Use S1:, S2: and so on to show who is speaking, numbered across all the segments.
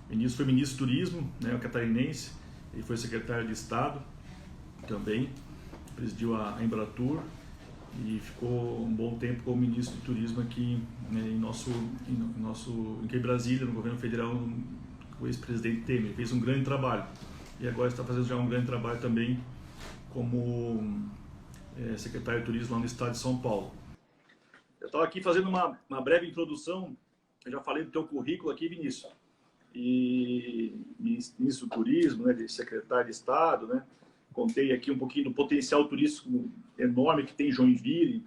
S1: ministro foi ministro do Turismo, né, o catarinense, ele foi secretário de Estado também, presidiu a Embratur e ficou um bom tempo como ministro do Turismo aqui, né, em Brasília, no governo federal, com o ex-presidente Temer. Ele fez um grande trabalho e agora está fazendo já um grande trabalho também como secretário de Turismo lá no estado de São Paulo. Eu estava aqui fazendo uma breve introdução, eu já falei do teu currículo aqui, Vinícius, e ministro do Turismo, né, de secretário de Estado, né, contei aqui um pouquinho do potencial turístico enorme que tem Joinville,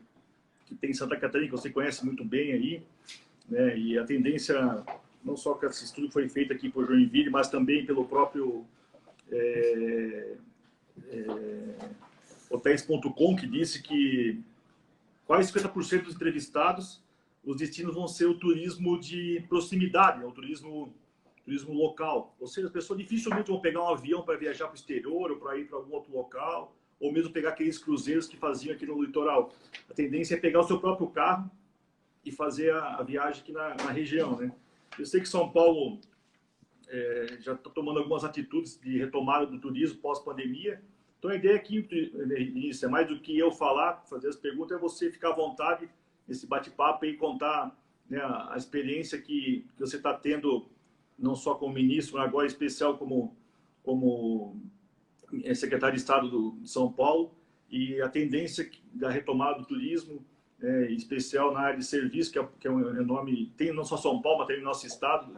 S1: que tem Santa Catarina, que você conhece muito bem aí, né, e a tendência, não só que esse estudo foi feito aqui por Joinville, mas também pelo próprio Hotéis.com, que disse que quase 50% dos entrevistados, os destinos vão ser o turismo de proximidade, o turismo local. Ou seja, as pessoas dificilmente vão pegar um avião para viajar para o exterior ou para ir para algum outro local, ou mesmo pegar aqueles cruzeiros que faziam aqui no litoral. A tendência é pegar o seu próprio carro e fazer a viagem aqui na região, né? Eu sei que São Paulo já está tomando algumas atitudes de retomada do turismo pós-pandemia. Então a ideia aqui, Vinícius, é mais do que eu falar, fazer as perguntas, é você ficar à vontade nesse bate-papo e contar, né, a experiência que você está tendo, não só como ministro, mas agora em especial como secretário de Estado de São Paulo, e a tendência da retomada do turismo, em especial na área de serviço, que é um enorme, tem não só São Paulo, mas tem no nosso estado,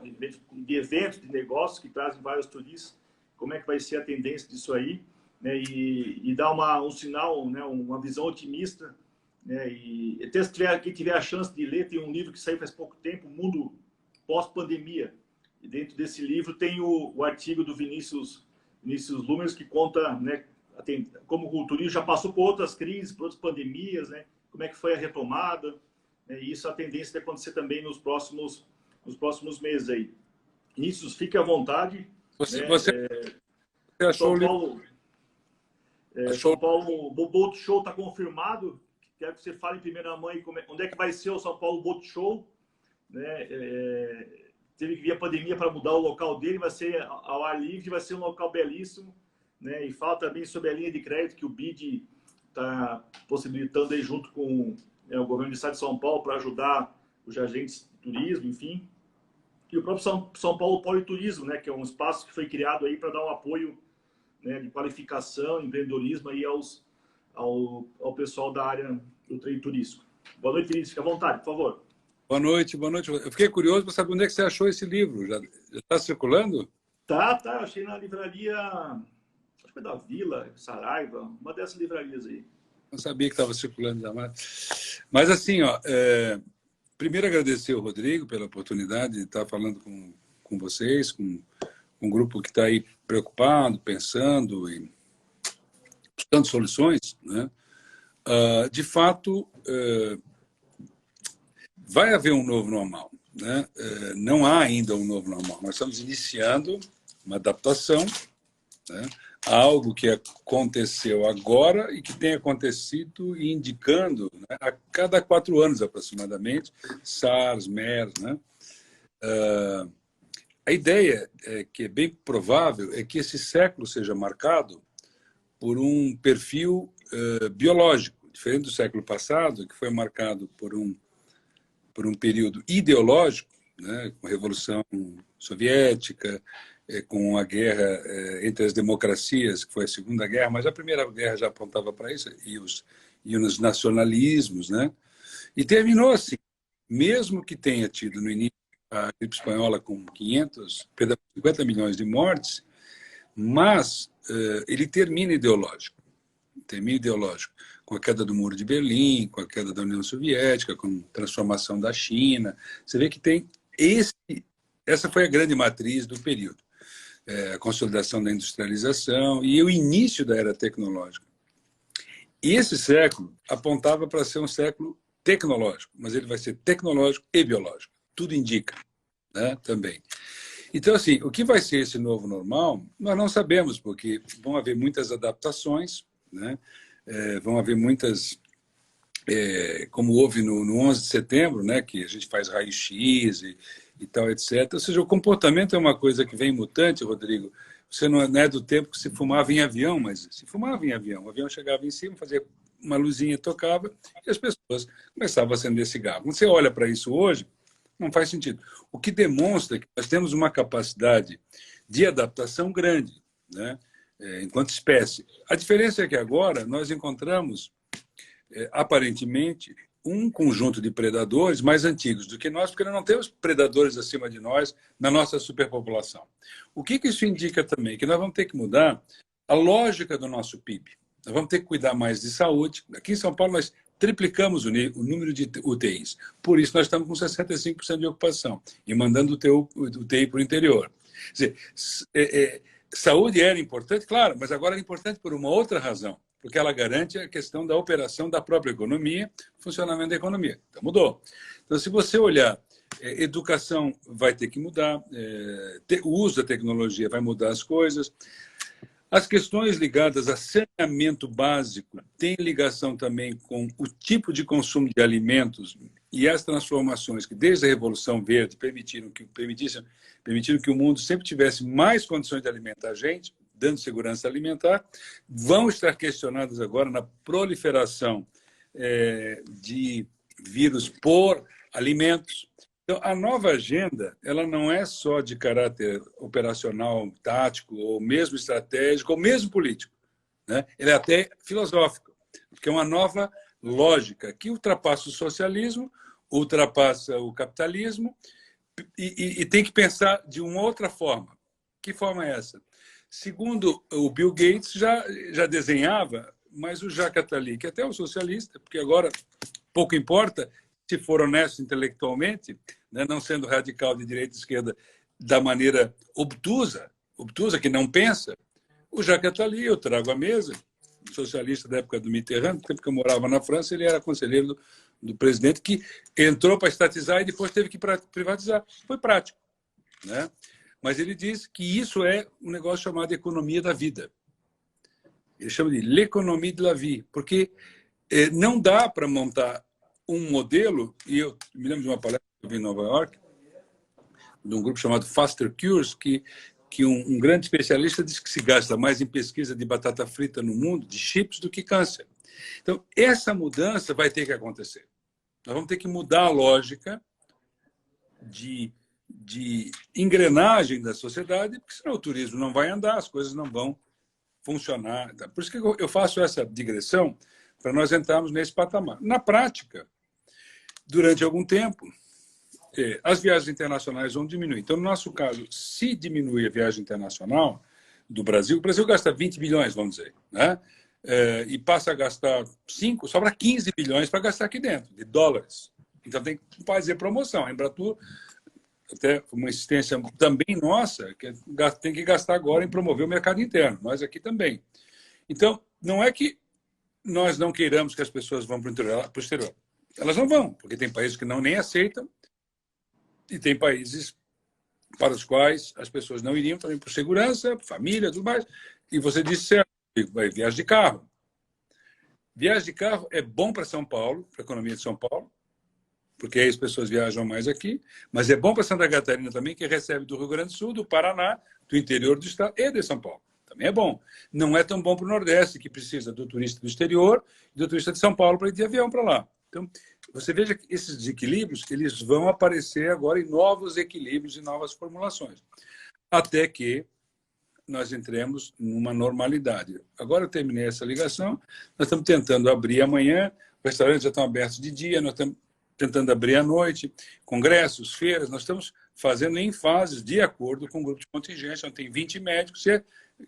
S1: de eventos, de negócios que trazem vários turistas. Como é que vai ser a tendência disso aí? Né, e dar um sinal, né, uma visão otimista, né, e até quem tiver a chance de ler, tem um livro que saiu faz pouco tempo, O Mundo Pós-Pandemia, e dentro desse livro tem o artigo do Vinícius Lumers, que conta, né, como o turismo já passou por outras crises, por outras pandemias, né, como é que foi a retomada, né, e isso é a tendência de acontecer também nos próximos meses aí. Vinícius, fique à vontade.
S2: Você achou
S1: São
S2: o livro?
S1: Paulo... São Paulo, o Boat Show está confirmado. Quero que você fale em primeira mão onde é que vai ser o São Paulo Boat Show. Né? Teve que vir a pandemia para mudar o local dele, vai ser ao ar livre, vai ser um local belíssimo. Né? E fala também sobre a linha de crédito que o BID está possibilitando aí junto com o governo do estado de São Paulo para ajudar os agentes de turismo, enfim. E o próprio São Paulo Politurismo, né? Que é um espaço que foi criado aí para dar um apoio, né, de qualificação, empreendedorismo aí ao pessoal da área do trade turístico. Boa noite, Vinícius. Fique à vontade, por favor.
S2: Boa noite, boa noite. Eu fiquei curioso para saber onde é que você achou esse livro. Já está circulando?
S1: Tá. Achei na livraria, acho que foi da Vila, Saraiva, uma dessas livrarias aí.
S2: Não sabia que estava circulando jamais. Mas assim, primeiro agradecer ao Rodrigo pela oportunidade de estar falando com vocês, com um grupo que está aí preocupado, pensando e buscando soluções, né? De fato, vai haver um novo normal, né? Não há ainda um novo normal. Nós estamos iniciando uma adaptação, né, a algo que aconteceu agora e que tem acontecido e indicando, né, a cada 4 anos aproximadamente, SARS, MERS, né? A ideia, que é bem provável, é que esse século seja marcado por um perfil biológico, diferente do século passado, que foi marcado por um período ideológico, né, com a Revolução Soviética, com a guerra entre as democracias, que foi a Segunda Guerra, mas a Primeira Guerra já apontava para isso, e os nacionalismos, né? E terminou assim, mesmo que tenha tido no início a gripe espanhola com 50 milhões de mortes, mas ele termina ideológico, com a queda do Muro de Berlim, com a queda da União Soviética, com a transformação da China. Você vê que tem essa foi a grande matriz do período, a consolidação da industrialização e o início da era tecnológica. E esse século apontava para ser um século tecnológico, mas ele vai ser tecnológico e biológico. Tudo indica, né, também. Então, assim, o que vai ser esse novo normal, nós não sabemos, porque vão haver muitas adaptações, né? Vão haver muitas, como houve no 11 de setembro, né, que a gente faz raio-x e tal, etc. Ou seja, o comportamento é uma coisa que vem mutante, Rodrigo. Você não é do tempo que se fumava em avião, mas se fumava em avião. O avião chegava em cima, fazia uma luzinha, tocava, e as pessoas começavam a acender cigarro. Quando você olha para isso hoje, não faz sentido. O que demonstra que nós temos uma capacidade de adaptação grande, né? Enquanto espécie. A diferença é que agora nós encontramos, aparentemente, um conjunto de predadores mais antigos do que nós, porque nós não temos predadores acima de nós na nossa superpopulação. O que isso indica também? Que nós vamos ter que mudar a lógica do nosso PIB. Nós vamos ter que cuidar mais de saúde. Aqui em São Paulo, nós triplicamos o número de UTIs. Por isso, nós estamos com 65% de ocupação e mandando o UTI para o interior. Quer dizer, saúde era importante, claro, mas agora é importante por uma outra razão, porque ela garante a questão da operação da própria economia, funcionamento da economia. Então, mudou. Então, se você olhar, educação vai ter que mudar, o uso da tecnologia vai mudar as coisas. As questões ligadas a saneamento básico têm ligação também com o tipo de consumo de alimentos e as transformações que, desde a Revolução Verde, permitiram que o mundo sempre tivesse mais condições de alimentar a gente, dando segurança alimentar, vão estar questionadas agora na proliferação de vírus por alimentos. Então, a nova agenda, ela não é só de caráter operacional, tático, ou mesmo estratégico, ou mesmo político, né? Ela é até filosófica, porque é uma nova lógica que ultrapassa o socialismo, ultrapassa o capitalismo e tem que pensar de uma outra forma. Que forma é essa? Segundo o Bill Gates, já desenhava, mas o Jacques Attali, que até é um socialista, porque agora pouco importa, se for honesto intelectualmente, né, não sendo radical de direita e esquerda da maneira obtusa que não pensa, o Jacques Attali, eu trago à mesa, socialista da época do Mitterrand, no tempo que eu morava na França, ele era conselheiro do presidente, que entrou para estatizar e depois teve que privatizar. Foi prático, né? Mas ele diz que isso é um negócio chamado economia da vida. Ele chama de l'économie de la vie, porque não dá para montar um modelo, e eu me lembro de uma palestra que eu vi em Nova York, de um grupo chamado Faster Cures, que um grande especialista disse que se gasta mais em pesquisa de batata frita no mundo, de chips, do que câncer. Então, essa mudança vai ter que acontecer. Nós vamos ter que mudar a lógica de engrenagem da sociedade, porque senão o turismo não vai andar, as coisas não vão funcionar. Por isso que eu faço essa digressão, para nós entrarmos nesse patamar. Na prática, durante algum tempo, as viagens internacionais vão diminuir. Então, no nosso caso, se diminuir a viagem internacional do Brasil, o Brasil gasta 20 bilhões, vamos dizer, né? E passa a gastar 5, sobra 15 bilhões para gastar aqui dentro, de dólares. Então, tem que fazer promoção. A Embratur, até uma insistência também nossa, que tem que gastar agora em promover o mercado interno. Nós aqui também. Então, não é que nós não queiramos que as pessoas vão para o exterior. Elas não vão, porque tem países que nem aceitam e tem países para os quais as pessoas não iriam também por segurança, família, tudo mais. E você disse certo, vai viagem de carro. Viagem de carro é bom para São Paulo, para a economia de São Paulo, porque aí as pessoas viajam mais aqui, mas é bom para Santa Catarina também, que recebe do Rio Grande do Sul, do Paraná, do interior do estado e de São Paulo. Também é bom. Não é tão bom para o Nordeste, que precisa do turista do exterior e do turista de São Paulo para ir de avião para lá. Então, você veja que esses desequilíbrios, eles vão aparecer agora em novos equilíbrios e novas formulações, até que nós entremos numa normalidade. Agora eu terminei essa ligação, nós estamos tentando abrir amanhã, os restaurantes já estão abertos de dia, nós estamos tentando abrir à noite, congressos, feiras, nós estamos fazendo em fases de acordo com o grupo de contingência, onde tem 20 médicos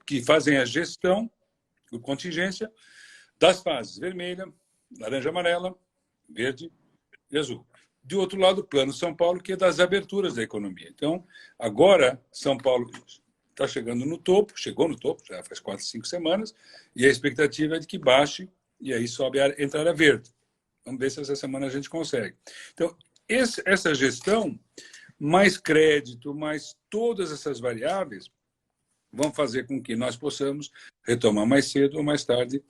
S2: que fazem a gestão de contingência das fases vermelha, laranja, amarela, verde e azul. De outro lado, o Plano São Paulo, que é das aberturas da economia. Então, agora, São Paulo está chegando no topo, chegou no topo, já faz 4, 5 semanas, e a expectativa é de que baixe, e aí sobe a entrada verde. Vamos ver se essa semana a gente consegue. Então, essa gestão, mais crédito, mais todas essas variáveis, vão fazer com que nós possamos retomar mais cedo ou mais tarde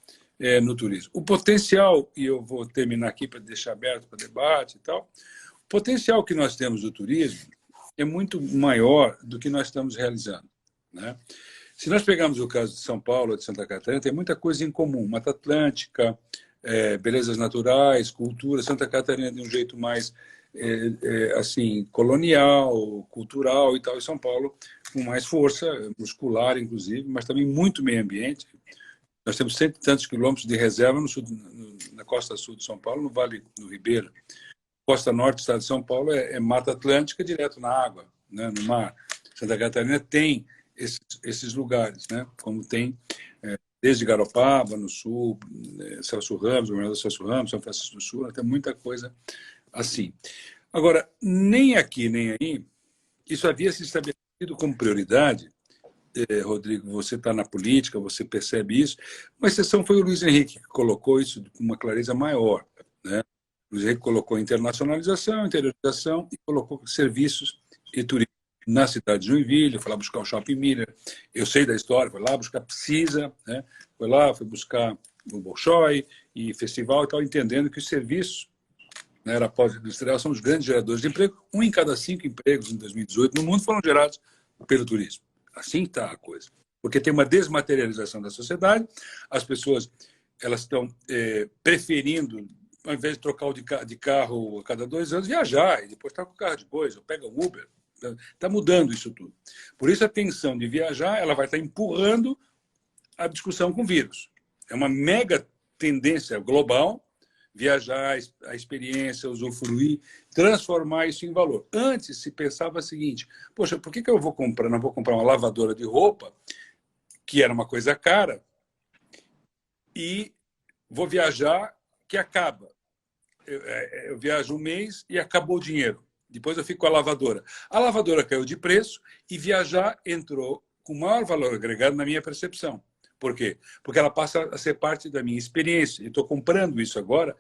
S2: no turismo. O potencial, e eu vou terminar aqui para deixar aberto para debate e tal, o potencial que nós temos do turismo é muito maior do que nós estamos realizando, né? Se nós pegarmos o caso de São Paulo, de Santa Catarina, tem muita coisa em comum. Mata Atlântica, belezas naturais, cultura. Santa Catarina de um jeito mais assim, colonial, cultural e tal. E São Paulo com mais força, muscular, inclusive, mas também muito meio ambiente. Nós temos 100 e tantos quilômetros de reserva no sul, na costa sul de São Paulo, no Vale do Ribeira. Costa norte do estado de São Paulo é Mata Atlântica, direto na água, né, no mar. Santa Catarina tem esses lugares, né, como tem desde Garopaba, no sul, Celso Ramos, governador Celso Ramos, São Francisco do Sul, tem muita coisa assim. Agora, nem aqui, nem aí, isso havia se estabelecido como prioridade. Rodrigo, você está na política, você percebe isso. Uma exceção foi o Luiz Henrique, que colocou isso com uma clareza maior, né? O Luiz Henrique colocou internacionalização, interiorização e colocou serviços e turismo na cidade de Joinville, foi lá buscar o Shopping Miller. Eu sei da história, foi lá buscar Precisa, né? Foi buscar o Bolshoi e festival e tal, entendendo que os serviços na era pós-industrial são os grandes geradores de emprego. 1 em cada 5 empregos em 2018 no mundo foram gerados pelo turismo. Assim está a coisa. Porque tem uma desmaterialização da sociedade, as pessoas elas estão preferindo, ao invés de trocar de carro a cada 2 anos, viajar e depois estar com o carro depois, ou pega o Uber. Está mudando isso tudo. Por isso a tensão de viajar ela vai estar empurrando a discussão com o vírus. É uma mega tendência global viajar, a experiência, usufruir, transformar isso em valor. Antes se pensava o seguinte, poxa, por que eu vou comprar, não vou comprar uma lavadora de roupa, que era uma coisa cara, e vou viajar, que acaba. Eu viajo um mês e acabou o dinheiro. Depois eu fico com a lavadora. A lavadora caiu de preço e viajar entrou com maior valor agregado na minha percepção. Por quê? Porque ela passa a ser parte da minha experiência. E estou comprando isso agora,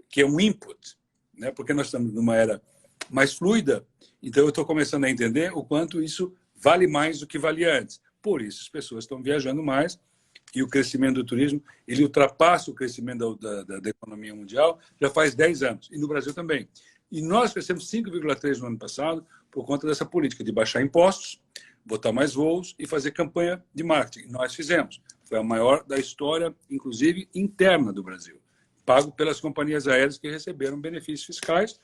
S2: que é um input, né? Porque nós estamos numa era mais fluida, então eu estou começando a entender o quanto isso vale mais do que valia antes. Por isso, as pessoas estão viajando mais e o crescimento do turismo ele ultrapassa o crescimento da economia mundial já faz 10 anos, e no Brasil também. E nós crescemos 5,3% no ano passado por conta dessa política de baixar impostos, botar mais voos e fazer campanha de marketing. Nós fizemos. Foi a maior da história, inclusive interna do Brasil, pago pelas companhias aéreas que receberam benefícios fiscais,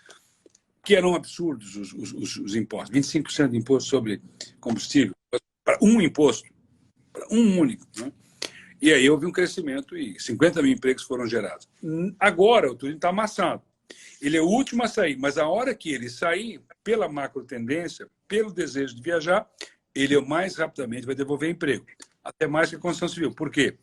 S2: que eram absurdos os impostos. 25% de imposto sobre combustível, para um imposto, para um único. Né? E aí houve um crescimento e 50 mil empregos foram gerados. Agora o turismo está amassado. Ele é o último a sair, mas a hora que ele sair, pela macro tendência, pelo desejo de viajar, ele mais rapidamente vai devolver emprego. Até mais que a construção civil. Por quê?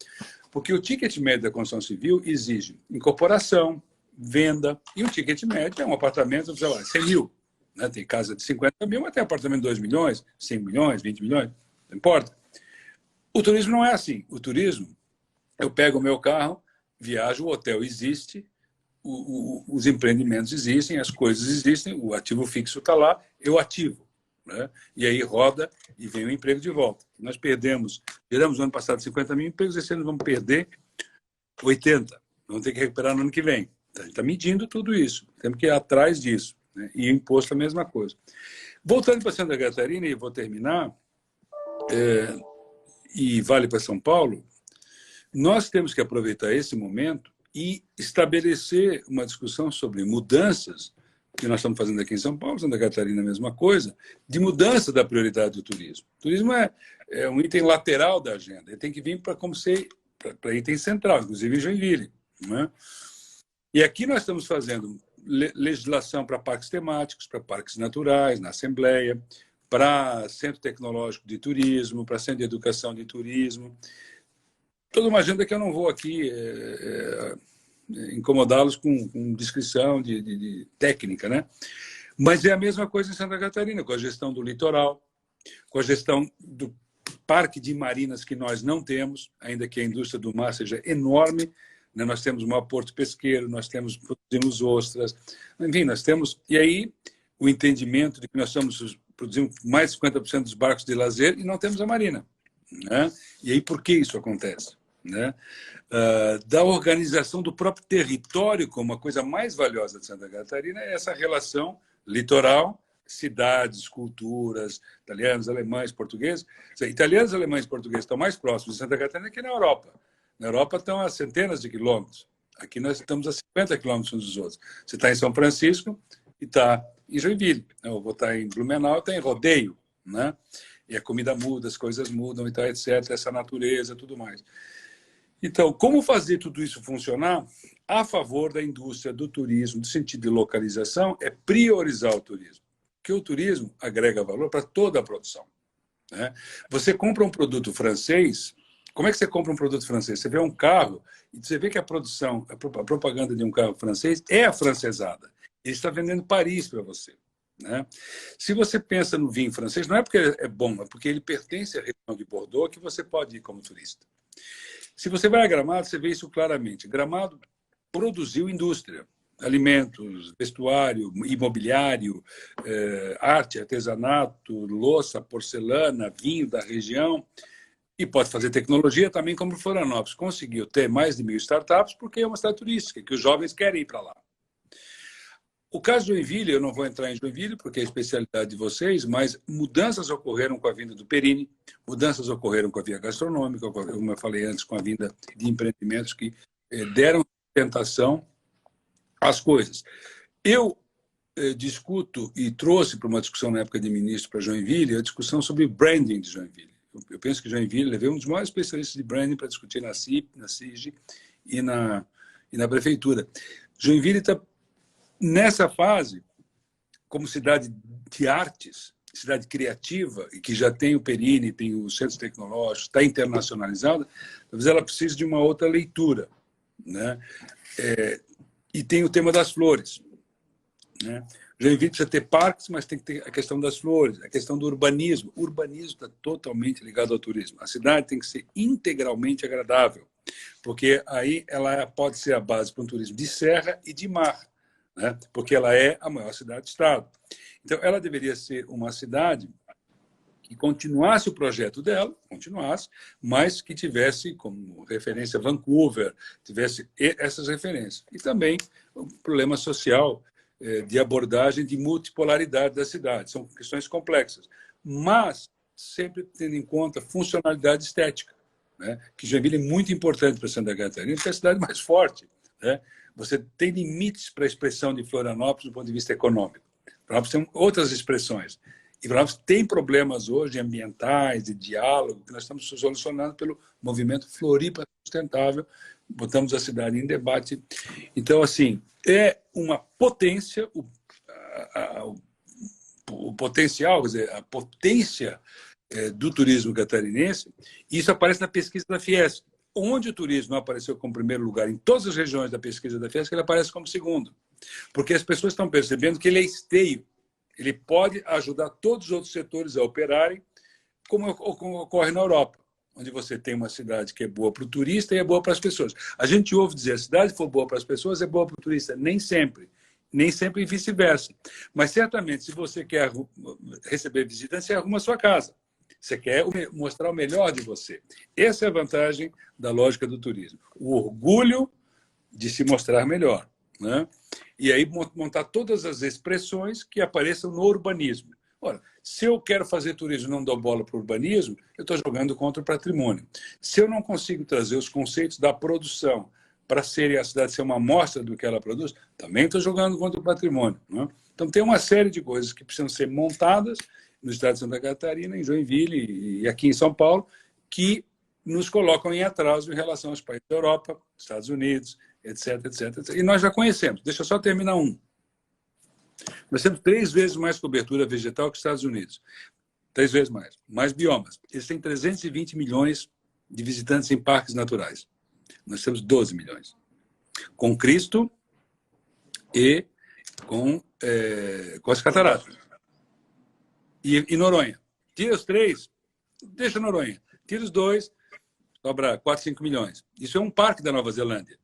S2: Porque o ticket médio da construção civil exige incorporação, venda, e o ticket médio é um apartamento, sei lá, 100 mil. Né? Tem casa de 50 mil, mas tem apartamento de 2 milhões, 100 milhões, 20 milhões, não importa. O turismo não é assim. O turismo, eu pego o meu carro, viajo, o hotel existe, os empreendimentos existem, as coisas existem, o ativo fixo está lá, eu ativo. Né? E aí roda e vem o emprego de volta. Nós geramos no ano passado 50 mil empregos, esse ano vamos perder 80. Vamos ter que recuperar no ano que vem. A gente está medindo tudo isso, temos que ir atrás disso. Né? E imposto a mesma coisa. Voltando para Santa Catarina, e vou terminar, e vale para São Paulo, nós temos que aproveitar esse momento e estabelecer uma discussão sobre mudanças que nós estamos fazendo aqui em São Paulo, Santa Catarina, a mesma coisa, de mudança da prioridade do turismo. O turismo é um item lateral da agenda, ele tem que vir para item central, inclusive em Joinville. Né? E aqui nós estamos fazendo legislação para parques temáticos, para parques naturais, na Assembleia, para centro tecnológico de turismo, para centro de educação de turismo. Toda uma agenda que eu não vou aqui incomodá-los com descrição de técnica, né? Mas é a mesma coisa em Santa Catarina, com a gestão do litoral, com a gestão do parque de marinas que nós não temos, ainda que a indústria do mar seja enorme, né? Nós temos o maior porto pesqueiro, nós produzimos ostras, enfim, nós temos... E aí o entendimento de que nós produzimos mais de 50% dos barcos de lazer e não temos a marina. Né? E aí por que isso acontece? Né? Da organização do próprio território como a coisa mais valiosa de Santa Catarina é essa relação litoral cidades, culturas, italianos, alemães, portugueses. Italianos, alemães e portugueses estão mais próximos de Santa Catarina que na Europa. Na Europa estão a centenas de quilômetros. Aqui nós estamos a 50 quilômetros uns dos outros. Você está em São Francisco e está em Joinville. Eu vou estar em Blumenau, está em Rodeio, né? E a comida muda, as coisas mudam, então, etc. Essa natureza, tudo mais. Então, como fazer tudo isso funcionar a favor da indústria do turismo, no sentido de localização, é priorizar o turismo. Porque o turismo agrega valor para toda a produção, né? Você compra um produto francês, como é que você compra um produto francês? Você vê um carro e você vê que a produção, a propaganda de um carro francês é afrancesada. Ele está vendendo Paris para você, né? Se você pensa no vinho francês, não é porque é bom, é porque ele pertence à região de Bordeaux que você pode ir como turista. Se você vai a Gramado, você vê isso claramente. Gramado produziu indústria, alimentos, vestuário, imobiliário, arte, artesanato, louça, porcelana, vinho da região. E pode fazer tecnologia também, como Florianópolis conseguiu ter mais de 1.000 startups, porque é uma cidade turística, que os jovens querem ir para lá. O caso de Joinville, eu não vou entrar em Joinville, porque é a especialidade de vocês, mas mudanças ocorreram com a vinda do Perini, mudanças ocorreram com a via gastronômica, como eu falei antes, com a vinda de empreendimentos que deram sustentação às coisas. Eu discuto e trouxe para uma discussão na época de ministro para Joinville a discussão sobre branding de Joinville. Eu penso que Joinville, levei um dos maiores especialistas de branding para discutir na CIP, na CIG e na prefeitura. Joinville está nessa fase, como cidade de artes, cidade criativa, e que já tem o Perini, tem os centros tecnológicos, está internacionalizada, talvez ela precise de uma outra leitura, né? E tem o tema das flores, né? Joinville precisa ter parques, mas tem que ter a questão das flores, a questão do urbanismo. O urbanismo está totalmente ligado ao turismo. A cidade tem que ser integralmente agradável, porque aí ela pode ser a base para um turismo de serra e de mar, né? Porque ela é a maior cidade do estado. Então, ela deveria ser uma cidade que continuasse o projeto dela, mas que tivesse como referência Vancouver, tivesse essas referências. E também o problema social de abordagem de multipolaridade da cidade. São questões complexas, mas sempre tendo em conta funcionalidade estética, né? Que Joinville é muito importante para Santa Catarina, porque é a cidade mais forte, né? Você tem limites para a expressão de Florianópolis do ponto de vista econômico. Florianópolis tem outras expressões. E Florianópolis tem problemas hoje ambientais, de diálogo, que nós estamos solucionando pelo movimento Floripa Sustentável. Botamos a cidade em debate. Então, assim, é uma potência, o potencial, quer dizer, a potência do turismo catarinense. Isso aparece na pesquisa da Fiesp. Onde o turismo não apareceu como primeiro lugar, em todas as regiões da pesquisa da Fiesp, ele aparece como segundo. Porque as pessoas estão percebendo que ele é esteio. Ele pode ajudar todos os outros setores a operarem, como ocorre na Europa, onde você tem uma cidade que é boa para o turista e é boa para as pessoas. A gente ouve dizer, a cidade for boa para as pessoas, é boa para o turista. Nem sempre e vice-versa. Mas, certamente, se você quer receber visitantes, você arruma a sua casa. Você quer mostrar o melhor de você. Essa é a vantagem da lógica do turismo. O orgulho de se mostrar melhor, né? E aí montar todas as expressões que apareçam no urbanismo. Ora, se eu quero fazer turismo e não dou bola para o urbanismo, eu estou jogando contra o patrimônio. Se eu não consigo trazer os conceitos da produção para a cidade ser uma amostra do que ela produz, também estou jogando contra o patrimônio, né? Então, tem uma série de coisas que precisam ser montadas no estado de Santa Catarina, em Joinville e aqui em São Paulo, que nos colocam em atraso em relação aos países da Europa, Estados Unidos, etc, etc, etc. E nós já conhecemos. Deixa eu só terminar um. Nós temos 3 vezes mais cobertura vegetal que os Estados Unidos. 3 vezes mais. Mais biomas. Eles têm 320 milhões de visitantes em parques naturais. Nós temos 12 milhões. Com Cristo e com as cataratas. E Noronha. Tira os 3, deixa Noronha. Tira os 2, sobra 4, 5 milhões. Isso é um parque da Nova Zelândia.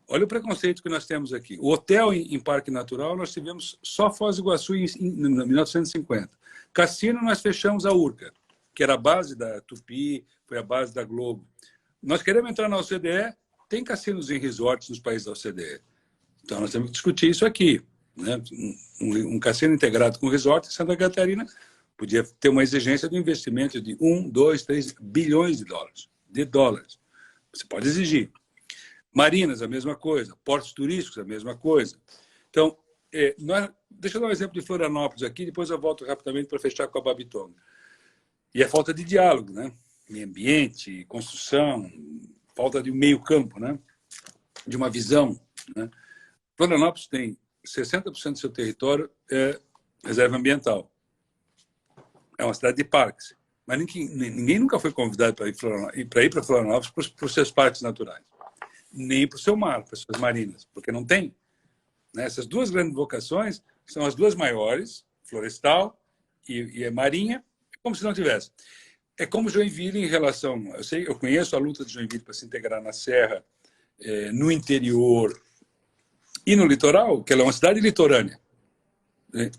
S2: Olha o preconceito que nós temos aqui. O hotel em parque natural, nós tivemos só Foz do Iguaçu em 1950. Cassino, nós fechamos a Urca, que era a base da Tupi, foi a base da Globo. Nós queremos entrar na OCDE, tem cassinos em resorts nos países da OCDE. Então, nós temos que discutir isso aqui. né? Um cassino integrado com resort em Santa Catarina podia ter uma exigência de um investimento de 1, 2, 3 bilhões de dólares. Você pode exigir. Marinas, a mesma coisa. Portos turísticos, a mesma coisa. Então, deixa eu dar um exemplo de Florianópolis aqui, depois eu volto rapidamente para fechar com a Babitonga. E a falta de diálogo, né? Meio ambiente, construção, falta de um meio campo, né? De uma visão, né? Florianópolis tem 60% do seu território reserva ambiental. É uma cidade de parques. Mas ninguém nunca foi convidado para ir para Florianópolis para os seus parques naturais. Nem para o seu mar, para as suas marinas, porque não tem. Né? Essas duas grandes vocações são as duas maiores, florestal e marinha, como se não tivesse. É como Joinville em relação... Eu conheço a luta de Joinville para se integrar na Serra, no interior e no litoral, que ela é uma cidade litorânea.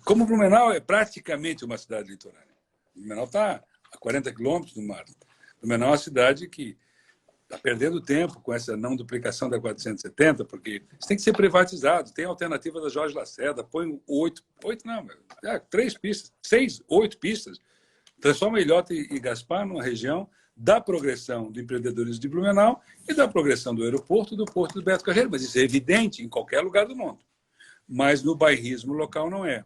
S2: Como Blumenau é praticamente uma cidade litorânea. Blumenau está a 40 quilômetros do mar. Blumenau é uma cidade que está perdendo tempo com essa não duplicação da 470, porque isso tem que ser privatizado. Tem a alternativa da Jorge Lacerda, põe 3 pistas, 6, 8 pistas, transforma Ilhota e Gaspar numa região da progressão do empreendedorismo de Blumenau e da progressão do aeroporto do Porto do Beto Carreiro. Mas isso é evidente em qualquer lugar do mundo. Mas no bairrismo local não é.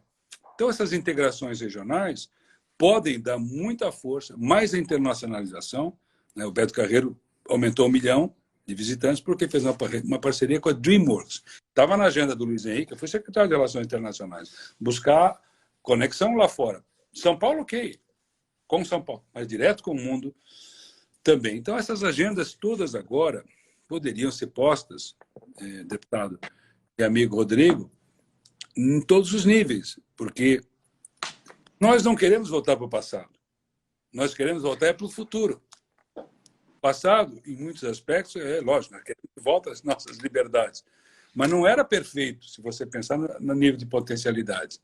S2: Então, essas integrações regionais podem dar muita força, mais a internacionalização. Né? O Beto Carreiro aumentou 1 milhão de visitantes porque fez uma parceria com a DreamWorks. Estava na agenda do Luiz Henrique, eu fui secretário de Relações Internacionais, buscar conexão lá fora. São Paulo, ok, com São Paulo, mas direto com o mundo também. Então, essas agendas todas agora poderiam ser postas, deputado e amigo Rodrigo, em todos os níveis, porque nós não queremos voltar para o passado. Nós queremos voltar para o futuro. O passado, em muitos aspectos, lógico, nós queremos de volta às nossas liberdades. Mas não era perfeito, se você pensar no nível de potencialidades.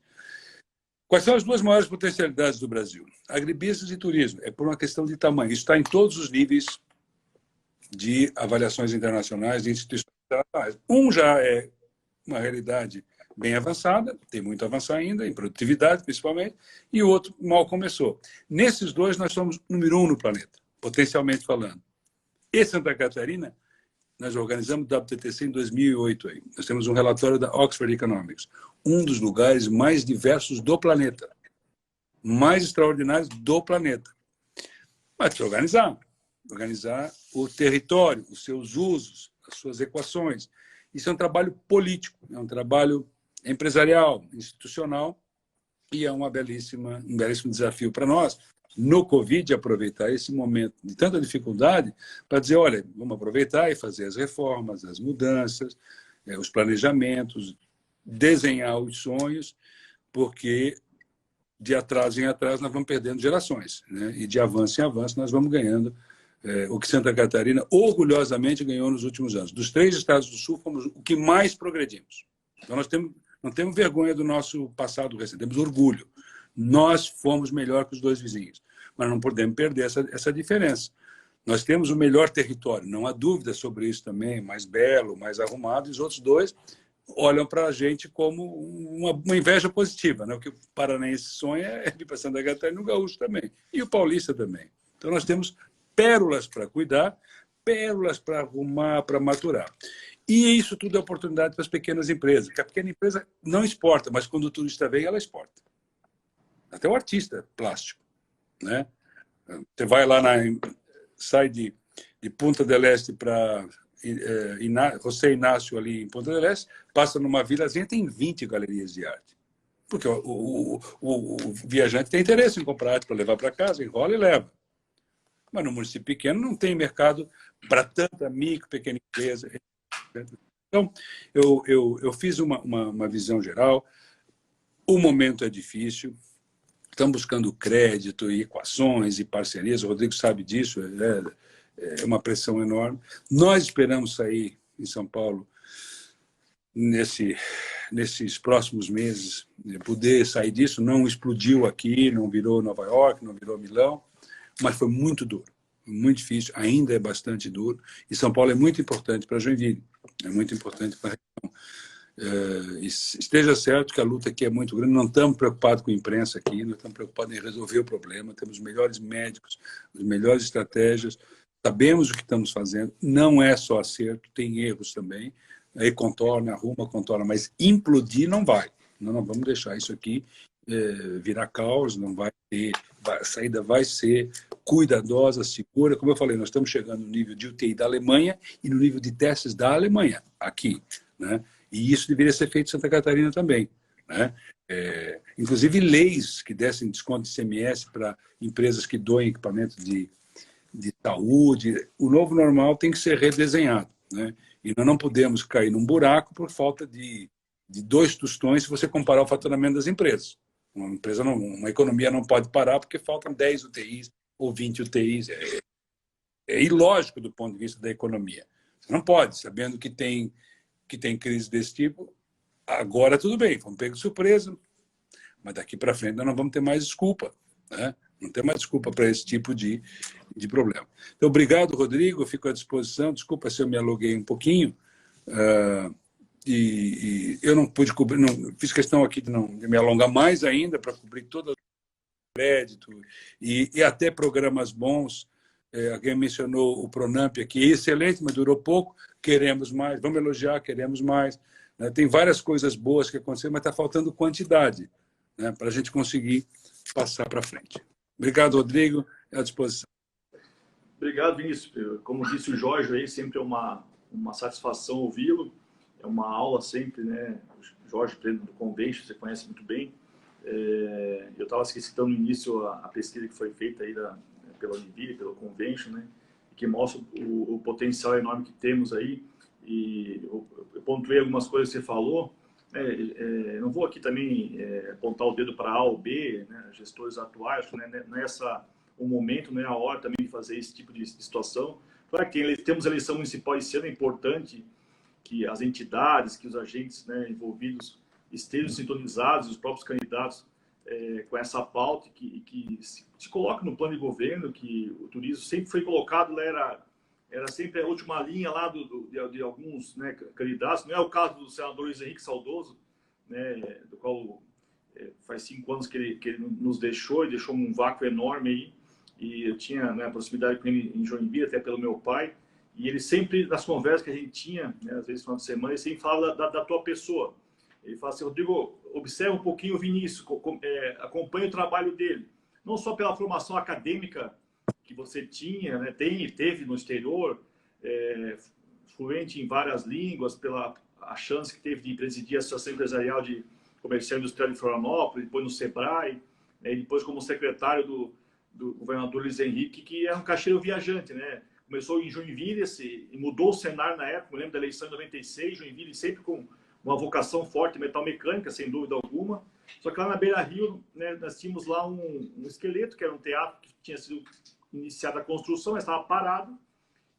S2: Quais são as duas maiores potencialidades do Brasil? Agribusiness e turismo. É por uma questão de tamanho. Isso está em todos os níveis de avaliações internacionais e instituições internacionais. Um já é uma realidade bem avançada, tem muito a avançar ainda, em produtividade principalmente, e o outro mal começou. Nesses dois, nós somos número 1 no planeta, potencialmente falando. E Santa Catarina, nós organizamos o WTTC em 2008. Aí. Nós temos um relatório da Oxford Economics, um dos lugares mais diversos do planeta, mais extraordinários do planeta. Mas se organizar o território, os seus usos, as suas equações. Isso é um trabalho político, é um trabalho empresarial, institucional, e é um belíssimo desafio para nós, no Covid, aproveitar esse momento de tanta dificuldade para dizer, olha, vamos aproveitar e fazer as reformas, as mudanças, os planejamentos, desenhar os sonhos, porque de atraso em atraso nós vamos perdendo gerações, né? E de avanço em avanço nós vamos ganhando o que Santa Catarina orgulhosamente ganhou nos últimos anos. Dos 3 estados do Sul, fomos o que mais progredimos. Então, nós não temos vergonha do nosso passado recente, temos orgulho. Nós fomos melhor que os 2 vizinhos, mas não podemos perder essa diferença. Nós temos o melhor território, não há dúvida sobre isso também, mais belo, mais arrumado, e os outros 2 olham para a gente como uma inveja positiva. Né? O que o paranaense sonha é vir para Santa Catarina e o gaúcho também, e o paulista também. Então, nós temos pérolas para cuidar, pérolas para arrumar, para maturar. E isso tudo é oportunidade para as pequenas empresas, porque a pequena empresa não exporta, mas quando o turista vem, ela exporta. Até o artista plástico. Né? Você vai lá, sai de Punta del Este para José Inácio, ali em Punta del Este, passa numa vilazinha, tem 20 galerias de arte. Porque o viajante tem interesse em comprar arte para levar para casa, enrola e leva. Mas no município pequeno não tem mercado para tanta micro, pequena empresa. Então, eu fiz uma visão geral. O momento é difícil. Estamos buscando crédito e equações e parcerias. O Rodrigo sabe disso. É uma pressão enorme. Nós esperamos sair em São Paulo nesses próximos meses, poder sair disso. Não explodiu aqui, não virou Nova York, não virou Milão, mas foi muito duro, muito difícil, ainda é bastante duro. E São Paulo é muito importante para Joinville, é muito importante para a região. Esteja certo que a luta aqui é muito grande, não estamos preocupados com a imprensa aqui, nós estamos preocupados em resolver o problema, temos os melhores médicos, as melhores estratégias, sabemos o que estamos fazendo, não é só acerto, tem erros também, aí contorna, arruma, contorna, mas implodir não vai. Nós não vamos deixar isso aqui virar caos, não vai ter, a saída vai ser cuidadosa, segura. Como eu falei, nós estamos chegando no nível de UTI da Alemanha e no nível de testes da Alemanha, aqui, né? E isso deveria ser feito em Santa Catarina também, né? Inclusive leis que dessem desconto de ICMS para empresas que doem equipamento de saúde. O novo normal tem que ser redesenhado, né? E nós não podemos cair num buraco por falta de 2 tostões se você comparar o faturamento das empresas. Uma economia não pode parar porque faltam 10 UTIs ou 20 UTIs. É ilógico do ponto de vista da economia. Você não pode, sabendo que tem crise desse tipo, agora tudo bem, fomos pegos de surpresa, mas daqui para frente nós não vamos ter mais desculpa, né? Não tem mais desculpa para esse tipo de problema. Então, obrigado, Rodrigo, eu fico à disposição. Desculpa se eu me aluguei um pouquinho. E eu não pude cobrir, não, fiz questão aqui de me alongar mais ainda para cobrir todo o crédito e até programas bons. Alguém mencionou o Pronamp aqui, excelente, mas durou pouco, queremos mais, vamos elogiar, queremos mais. Né? Tem várias coisas boas que aconteceram, mas está faltando quantidade, né, para a gente conseguir passar para frente. Obrigado, Rodrigo, à disposição.
S1: Obrigado, Vinícius. Como disse o Jorge, aí, sempre é uma satisfação ouvi-lo. É uma aula sempre, né? O Jorge, presidente do Convention, você conhece muito bem. Eu estava citando no início a pesquisa que foi feita aí pela Univille, pelo Convention, né? Que mostra o potencial enorme que temos aí. E eu pontuei algumas coisas que você falou. Não vou aqui também apontar o dedo para A ou B, né? Gestores atuais, né? O momento, não é a hora também de fazer esse tipo de situação. Claro que temos eleição municipal esse ano, é importante que as entidades, que os agentes, né, envolvidos estejam sintonizados, os próprios candidatos com essa pauta, que se coloque no plano de governo, que o turismo sempre foi colocado, era sempre a última linha lá de alguns, né, candidatos. Não é o caso do senador Luiz Henrique Saudoso, né, do qual faz 5 anos que ele nos deixou, e deixou um vácuo enorme aí. E eu tinha, né, proximidade com ele em Joinville, até pelo meu pai. E ele sempre, nas conversas que a gente tinha, né, às vezes no final de semana, ele sempre falava da tua pessoa. Ele fala assim: Rodrigo, observa um pouquinho o Vinícius, acompanha o trabalho dele. Não só pela formação acadêmica que você tinha, né, teve no exterior, fluente em várias línguas, pela a chance que teve de presidir a Associação Empresarial de Comercial Industrial de Florianópolis, depois no SEBRAE, né, e depois como secretário do governador Luiz Henrique, que é um caixeiro viajante, né? Começou em Joinville e mudou o cenário na época. Eu lembro da eleição em 96, Joinville sempre com uma vocação forte metalmecânica, sem dúvida alguma. Só que lá na Beira Rio, né, nós tínhamos lá um esqueleto, que era um teatro que tinha sido iniciada a construção, mas estava parado.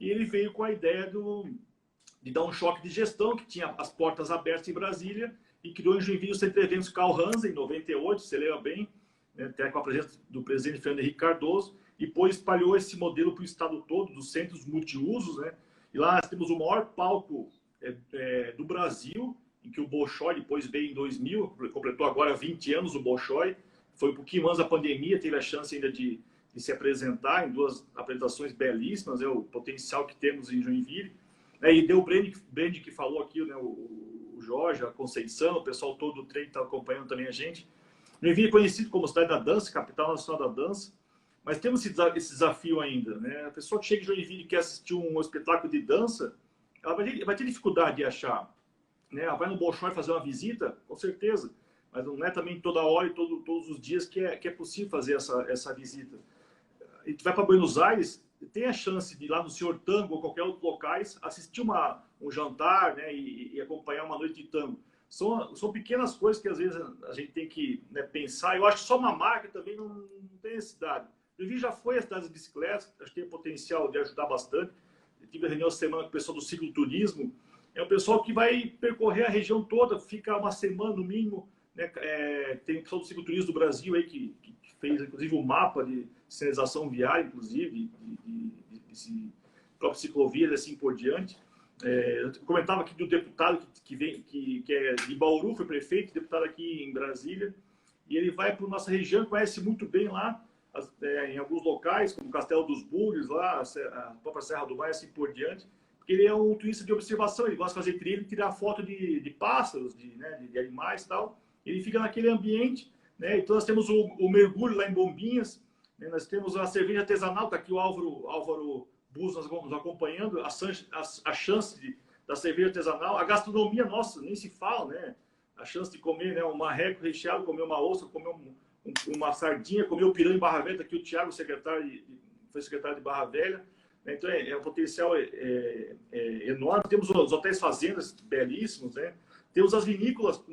S1: E ele veio com a ideia de dar um choque de gestão, que tinha as portas abertas em Brasília, e criou em Joinville o Centro de Eventos Carl Hansen, em 98, você lembra bem, né, até com a presença do presidente Fernando Henrique Cardoso. E depois espalhou esse modelo para o estado todo, dos centros multiusos, né? E lá nós temos o maior palco do Brasil, em que o Bolshoi depois veio em 2000, completou agora 20 anos o Bolshoi, foi um pouquinho antes da pandemia, teve a chance ainda de se apresentar em 2 apresentações belíssimas, o potencial que temos em Joinville. E deu o brand que falou aqui, né, o Jorge, a Conceição, o pessoal todo do trem está acompanhando também a gente. Joinville é conhecido como cidade da dança, capital nacional da dança. Mas temos esse desafio ainda, né? A pessoa que chega em Joinville e quer assistir um espetáculo de dança, ela vai ter dificuldade de achar, né? Ela vai no Bolshoi fazer uma visita, com certeza, mas não é também toda hora e todos os dias que é possível fazer essa visita. E tu vai para Buenos Aires, tem a chance de ir lá no Senhor Tango ou qualquer outro locais, assistir um jantar, né, e acompanhar uma noite de tango. São pequenas coisas que às vezes a gente tem que, né, pensar. Eu acho que só uma marca também não tem necessidade. Joinville já foi a cidade de bicicletas, acho que tem potencial de ajudar bastante. Eu tive a reunião essa semana com o pessoal do cicloturismo. É um pessoal que vai percorrer a região toda, fica uma semana no mínimo. Né? Tem o pessoal do cicloturismo do Brasil aí que fez, inclusive, um mapa de sinalização viária, inclusive, de próprias ciclovias, assim por diante. Eu comentava aqui do deputado que é de Bauru, foi prefeito, deputado aqui em Brasília, e ele vai para a nossa região, conhece muito bem lá, em alguns locais, como o Castelo dos Bugres, lá, a própria Serra do Mar, assim por diante, porque ele é um turista de observação, ele gosta de fazer trilha, tirar foto de pássaros, de animais e tal, ele fica naquele ambiente, né? Então nós temos o mergulho lá em Bombinhas, né? Nós temos a cerveja artesanal, está aqui o Álvaro Bus nos acompanhando, a chance da cerveja artesanal, a gastronomia nossa, nem se fala, né? A chance de comer, né, um marreco recheado, comer uma ostra, comer uma sardinha, comer o pirão em Barra Velha, aqui o Thiago, foi secretário de Barra Velha, né? Então o potencial é enorme. Temos os hotéis fazendas belíssimos, né? Temos as vinícolas com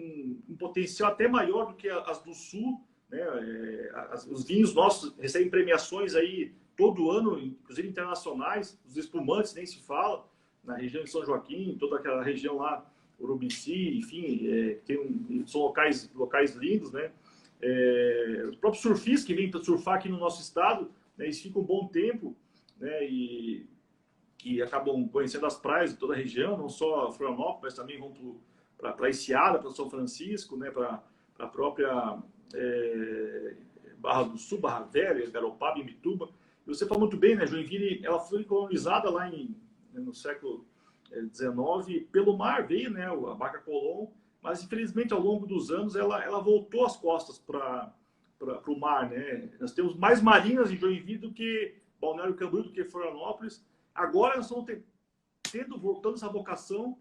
S1: um potencial até maior do que as do Sul, né? Os vinhos nossos recebem premiações aí todo ano, inclusive internacionais, os espumantes nem se fala, na região de São Joaquim, toda aquela região lá, Urubici, enfim, são locais lindos, né? Os próprios surfistas que vêm para surfar aqui no nosso estado, né, eles ficam um bom tempo, né, e acabam conhecendo as praias de toda a região, não só Florianópolis, mas também vão para Enseada, para São Francisco, né, para a própria Barra do Sul, Barra Velha, Garopaba, Imbituba. E você falou muito bem, né, Joinville, ela foi colonizada lá no século XIX pelo mar, veio, né, a Barca Colón, mas infelizmente ao longo dos anos ela voltou as costas para o mar, né? Nós temos mais marinas em Joinville do que Balneário Camboriú, do que Florianópolis. Agora nós estamos voltando essa vocação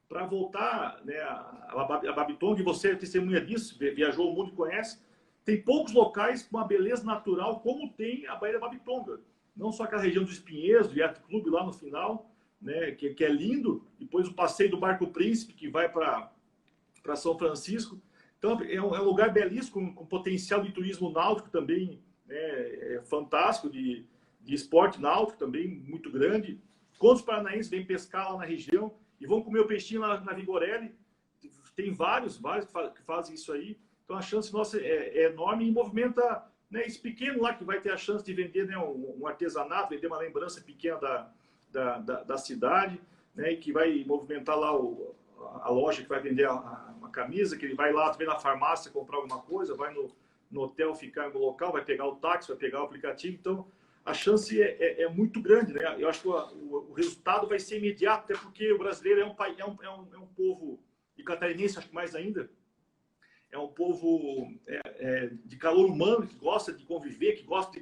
S1: para voltar, né, a Babitonga, e você é testemunha disso, viajou o mundo e conhece. Tem poucos locais com uma beleza natural como tem a Baía da Babitonga. Não só aquela região dos Espinheiros, do Yacht Club lá no final, né, que é lindo. Depois o passeio do Barco Príncipe, que vai para São Francisco. Então é um lugar belíssimo, com potencial de turismo náutico também, né, fantástico, de esporte náutico também muito grande. Quantos paranaenses vêm pescar lá na região e vão comer o peixinho lá na Vigorelli? Tem vários que fazem isso aí. Então a chance nossa é enorme e movimenta, né, esse pequeno lá que vai ter a chance de vender, né, um artesanato, vender uma lembrança pequena da cidade, né, e que vai movimentar lá a loja que vai vender uma camisa, que ele vai lá também na farmácia comprar alguma coisa, vai no hotel ficar no local, vai pegar o táxi, vai pegar o aplicativo. Então a chance é muito grande, né? Eu acho que o resultado vai ser imediato, até porque o brasileiro é um povo, e catarinense acho que mais ainda, é um povo de calor humano, que gosta de conviver, que gosta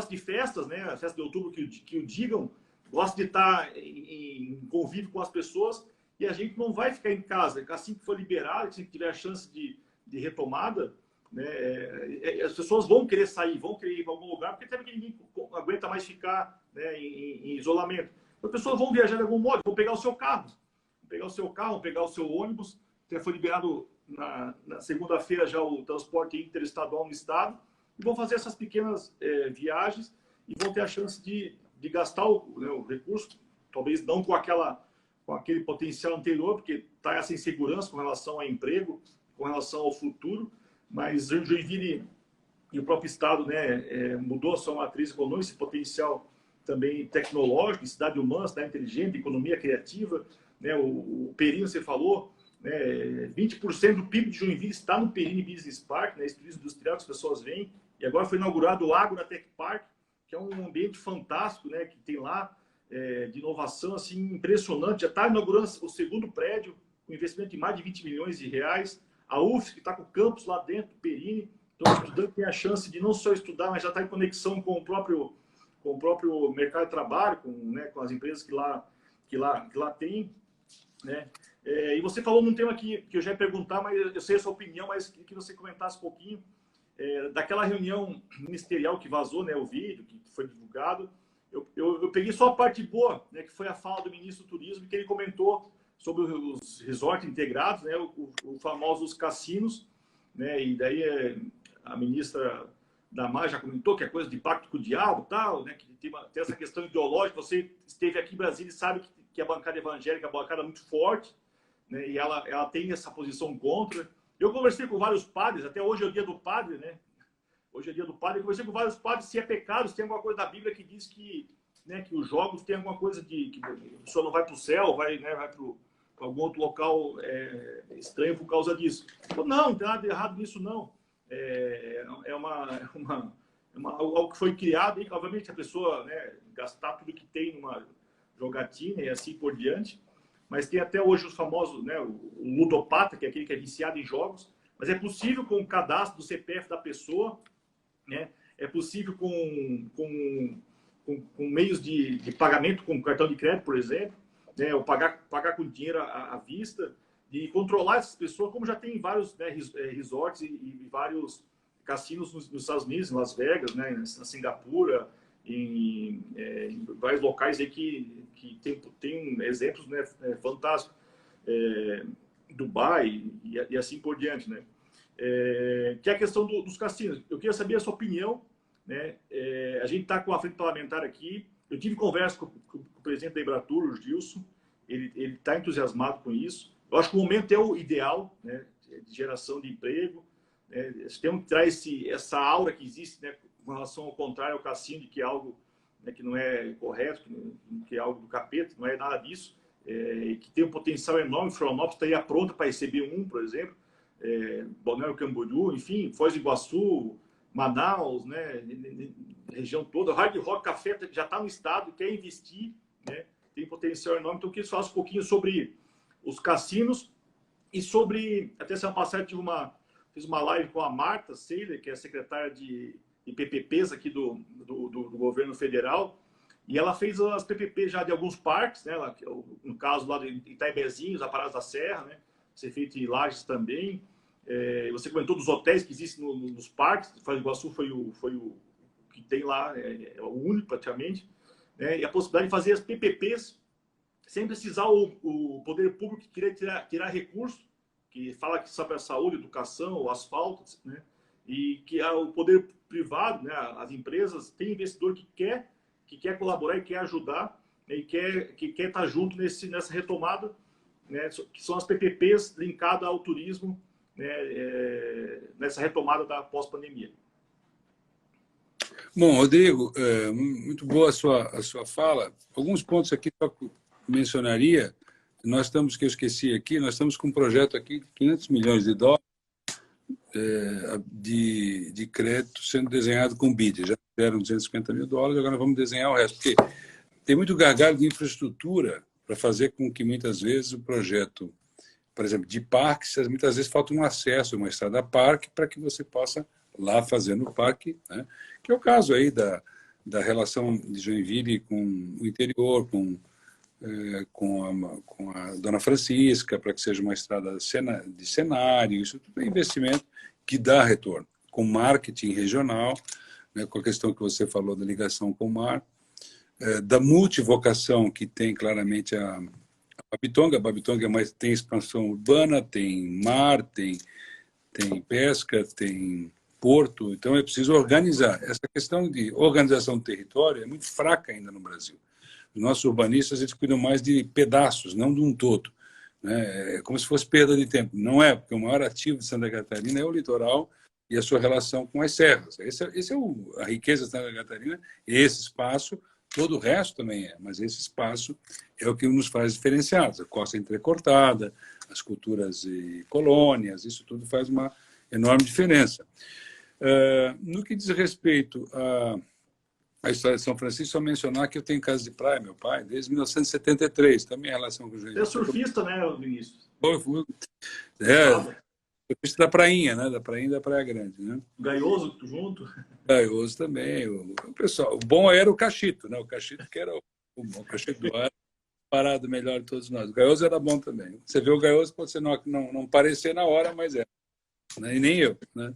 S1: de festas, né? A festa de outubro que o digam, gosta de estar em convívio com as pessoas, e a gente não vai ficar em casa. Assim que for liberado, assim que tiver a chance de retomada, né, as pessoas vão querer sair, vão querer ir para algum lugar, porque também ninguém aguenta mais ficar, né, em isolamento. As pessoas vão viajar de algum modo, vão pegar o seu carro, vão pegar o seu ônibus. Já foi liberado na segunda-feira já o transporte interestadual no estado, e vão fazer essas pequenas viagens e vão ter a chance de gastar o recurso, talvez não com aquele potencial anterior, porque está essa insegurança com relação ao emprego, com relação ao futuro, mas Joinville e o próprio estado, né, mudou a sua matriz econômica, esse potencial também tecnológico, cidade humana, cidade inteligente, economia criativa, né, o Perini, você falou, né, 20% do PIB de Joinville está no Perini Business Park, né, esse turismo industrial que as pessoas vêm, e agora foi inaugurado o Agrotech Park, que é um ambiente fantástico, né, que tem lá, de inovação assim, impressionante. Já está inaugurando o segundo prédio, com investimento de mais de 20 milhões de reais. A UFSC, que está com o campus lá dentro, do Perini. Então, o estudante tem a chance de não só estudar, mas já está em conexão com o próprio mercado de trabalho, com as empresas que lá tem. Né? E você falou num tema que eu já ia perguntar, mas eu sei a sua opinião, mas que você comentasse um pouquinho. Daquela reunião ministerial que vazou, né, o vídeo, que foi divulgado. Eu peguei só a parte boa, né, que foi a fala do ministro do Turismo, que ele comentou sobre os resorts integrados, né, os famosos cassinos, né, e daí a ministra Damar já comentou que é coisa de pacto com o diabo, tal, né, que tem essa questão ideológica. Você esteve aqui em Brasília e sabe que a bancada evangélica é uma bancada muito forte, né, e ela tem essa posição contra. Eu conversei com vários padres, até hoje é o dia do padre, né? Hoje é dia do padre. Eu conversei com vários padres se é pecado, se tem alguma coisa da Bíblia que diz que né, que os jogos têm alguma coisa que a pessoa não vai para o céu, vai, né, vai para algum outro local estranho por causa disso. Então, não tem nada de errado nisso, não. Algo que foi criado e, obviamente, a pessoa, né, gastar tudo que tem numa jogatina e assim por diante. Mas tem até hoje os famosos, né, o ludopata, que é aquele que é viciado em jogos. Mas é possível com o cadastro do CPF da pessoa, né? É possível com meios de pagamento, com cartão de crédito, por exemplo, né? Ou pagar com dinheiro à vista, de controlar essas pessoas, como já tem vários, né, resorts e vários cassinos nos Estados Unidos, em Las Vegas, né, na Singapura, em vários locais aí que tem exemplos, né, fantásticos. Dubai e assim por diante, né? Que é a questão dos cassinos. Eu queria saber a sua opinião, né? A gente está com a frente parlamentar aqui. Eu tive conversa com o presidente da Embratur, o Gilson. Ele está entusiasmado com isso. Eu acho que o momento é o ideal, né, de geração de emprego. Temos que trazer essa aura que existe, né, com relação ao contrário ao cassino, de que é algo, né, que não é correto, que é algo do capeta, não é nada disso. Que tem um potencial enorme. Florianópolis estaria pronta para receber por exemplo, Balneário Camboriú, enfim, Foz do Iguaçu, Manaus, né, região toda. Hard Rock Café já está no estado, quer investir, né, tem potencial enorme. Então, eu queria falar um pouquinho sobre os cassinos e sobre, até semana passada fiz uma live com a Marta Seiler, que é a secretária de PPPs aqui do governo federal. E ela fez as PPP já de alguns parques, né? No caso lá de Itaibezinhos, a Parada da Serra, né? Ser feito em Lages também. Você comentou dos hotéis que existem nos parques. Foz do Iguaçu foi o que tem lá, é o único praticamente. Né? E a possibilidade de fazer as PPPs sem precisar o poder público que queria tirar recurso, que fala que sobre a saúde, educação, o asfalto, né? E que o poder privado, né? As empresas, tem investidor que quer colaborar e quer ajudar, né, e que quer estar junto nessa retomada, né, que são as PPPs linkadas ao turismo, né, nessa retomada da pós-pandemia.
S2: Bom, Rodrigo, muito boa a sua fala. Alguns pontos aqui que eu mencionaria. Que eu esqueci aqui, nós estamos com um projeto aqui de 500 milhões de dólares de crédito sendo desenhado com BID. Já deram 250 mil dólares, agora vamos desenhar o resto. Porque tem muito gargalo de infraestrutura para fazer com que, muitas vezes, o projeto, por exemplo, de parques, muitas vezes falta um acesso, uma estrada parque, para que você possa lá fazer no parque, né? Que é o caso aí da relação de Joinville com o interior, com a Dona Francisca, para que seja uma estrada de cenário. Isso tudo é investimento que dá retorno, com marketing regional, né, com a questão que você falou da ligação com o mar, da multivocação que tem claramente a Babitonga. A Babitonga tem expansão urbana, tem mar, tem pesca, tem porto. Então é preciso organizar. Essa questão de organização do território é muito fraca ainda no Brasil. Os nossos urbanistas, eles cuidam mais de pedaços, não de um todo, né? É como se fosse perda de tempo. Não é, porque o maior ativo de Santa Catarina é o litoral e a sua relação com as serras. Esse é a riqueza de Santa Catarina, esse espaço. Todo o resto também mas esse espaço é o que nos faz diferenciados. A costa entrecortada, as culturas e colônias, isso tudo faz uma enorme diferença. No que diz respeito a história de São Francisco, só mencionar que eu tenho casa de praia, meu pai, desde 1973, também a relação com o Joinville.
S1: Você é surfista, né, Vinícius?
S2: Fui. Surfista da Prainha, né? Da Prainha e da Praia Grande, né?
S1: Gaioso junto?
S2: Gaioso também. O pessoal, o bom era o cachito, né? O cachito que era o cachito do ar, parado melhor de todos nós. O gaioso era bom também. Você vê o gaioso, pode ser não parecer na hora, mas é. Né? E nem eu, né?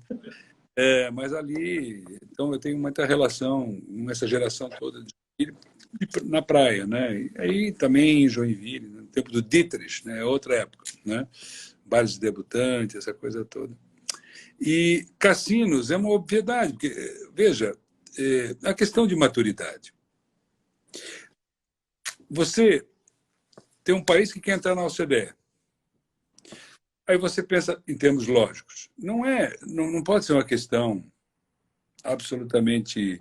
S2: Mas ali, então eu tenho muita relação com essa geração toda na praia, né? E aí também em Joinville, no tempo do Dietrich, né? Outra época, né? Bares de debutantes, essa coisa toda. E cassinos é uma obviedade, porque, veja, a questão de maturidade. Você tem um país que quer entrar na OCDE. Aí você pensa em termos lógicos. Não pode ser uma questão absolutamente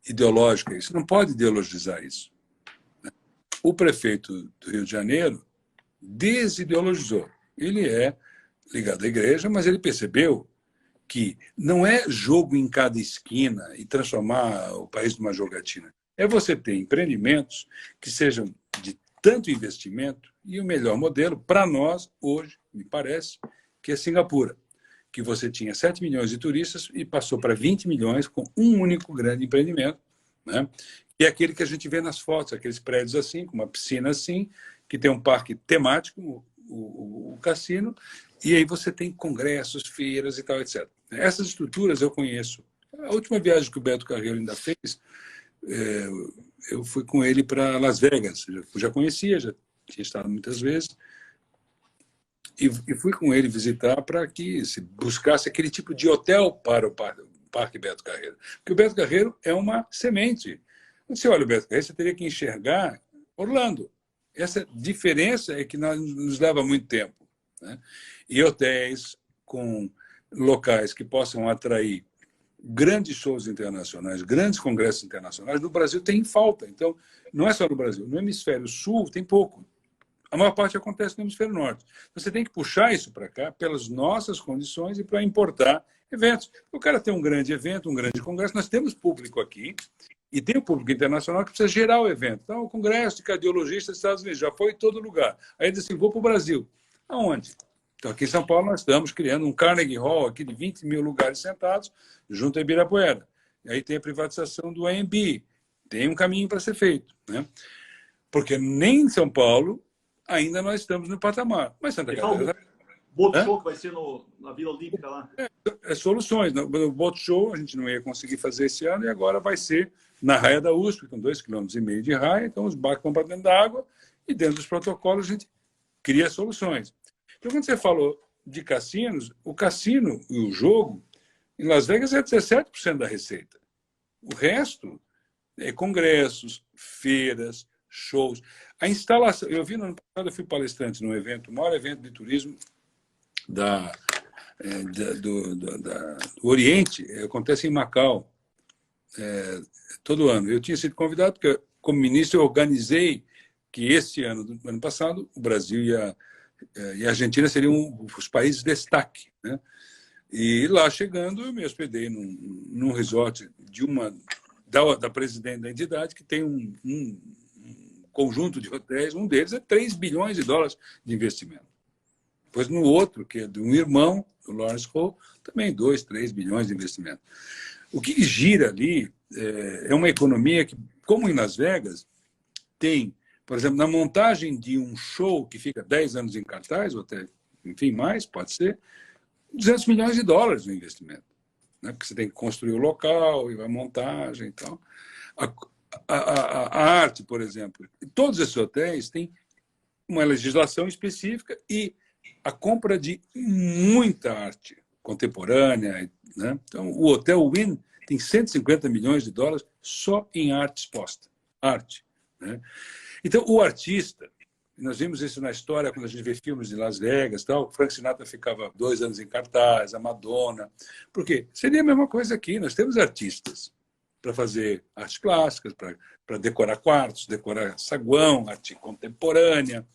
S2: ideológica isso. Não pode ideologizar isso. O prefeito do Rio de Janeiro desideologizou. Ele é ligado à igreja, mas ele percebeu que não é jogo em cada esquina e transformar o país numa jogatina. É você ter empreendimentos que sejam de tanto investimento, e o melhor modelo, para nós, hoje, me parece, que é Singapura, que você tinha 7 milhões de turistas e passou para 20 milhões com um único grande empreendimento, né? E é aquele que a gente vê nas fotos, aqueles prédios assim, com uma piscina assim, que tem um parque temático, o cassino, e aí você tem congressos, feiras e tal, etc. Essas estruturas eu conheço. A última viagem que o Beto Carreiro ainda fez, eu fui com ele para Las Vegas. Eu já conhecia, já tinha estado muitas vezes, e fui com ele visitar para que se buscasse aquele tipo de hotel para o Parque Beto Carreiro. Porque o Beto Carreiro é uma semente. Quando você olha o Beto Carreiro, você teria que enxergar Orlando. Essa diferença é que nos leva muito tempo, né? E hotéis com locais que possam atrair grandes shows internacionais, grandes congressos internacionais, no Brasil tem falta. Então, não é só no Brasil. No hemisfério sul tem pouco. A maior parte acontece no hemisfério norte. Você tem que puxar isso para cá pelas nossas condições e para importar eventos. O cara tem um grande evento, um grande congresso, nós temos público aqui, e tem o público internacional que precisa gerar o evento. Então, o Congresso de Cardiologistas dos Estados Unidos já foi em todo lugar. Aí ele disse, vou para o Brasil. Aonde? Então, aqui em São Paulo, nós estamos criando um Carnegie Hall aqui de 20 mil lugares sentados, junto a Ibirapuera. E aí tem a privatização do AMB. Tem um caminho para ser feito, né? Porque nem em São Paulo ainda nós estamos no patamar. Mas Santa Catarina...
S1: Boat Show que vai ser na Vila Olímpica lá.
S2: Soluções. No Boat Show a gente não ia conseguir fazer esse ano e agora vai ser na raia da USP, com 2,5 km de raia. Então os barcos vão para dentro da água e dentro dos protocolos a gente cria soluções. Então quando você falou de cassinos, o cassino e o jogo em Las Vegas é 17% da receita. O resto é congressos, feiras, shows. A instalação... Eu vi no ano passado, eu fui palestrante num evento, o maior evento de turismo do Oriente, acontece em Macau, todo ano. Eu tinha sido convidado, porque, como ministro, eu organizei que esse ano, do ano passado, o Brasil e a Argentina seriam os países de destaque, né? E lá chegando, eu me hospedei num resort da presidente da entidade, que tem um conjunto de hotéis, um deles é 3 bilhões de dólares de investimento. Depois, no outro, que é de um irmão, do Lawrence Ho, também 2, 3 bilhões de investimento. O que gira ali é uma economia que, como em Las Vegas, tem, por exemplo, na montagem de um show que fica 10 anos em cartaz, ou até, enfim, mais, pode ser, 200 milhões de dólares no investimento, né? Porque você tem que construir o local, e a montagem e tal. A arte, por exemplo, todos esses hotéis têm uma legislação específica e a compra de muita arte contemporânea, né? Então, o Hotel Wynn tem 150 milhões de dólares só em arte exposta. Arte, né? Então, o artista, nós vimos isso na história quando a gente vê filmes de Las Vegas, tal. Frank Sinatra ficava 2 anos em cartaz, a Madonna. Por quê? Seria a mesma coisa aqui. Nós temos artistas para fazer artes plásticas, para decorar quartos, decorar saguão, arte contemporânea.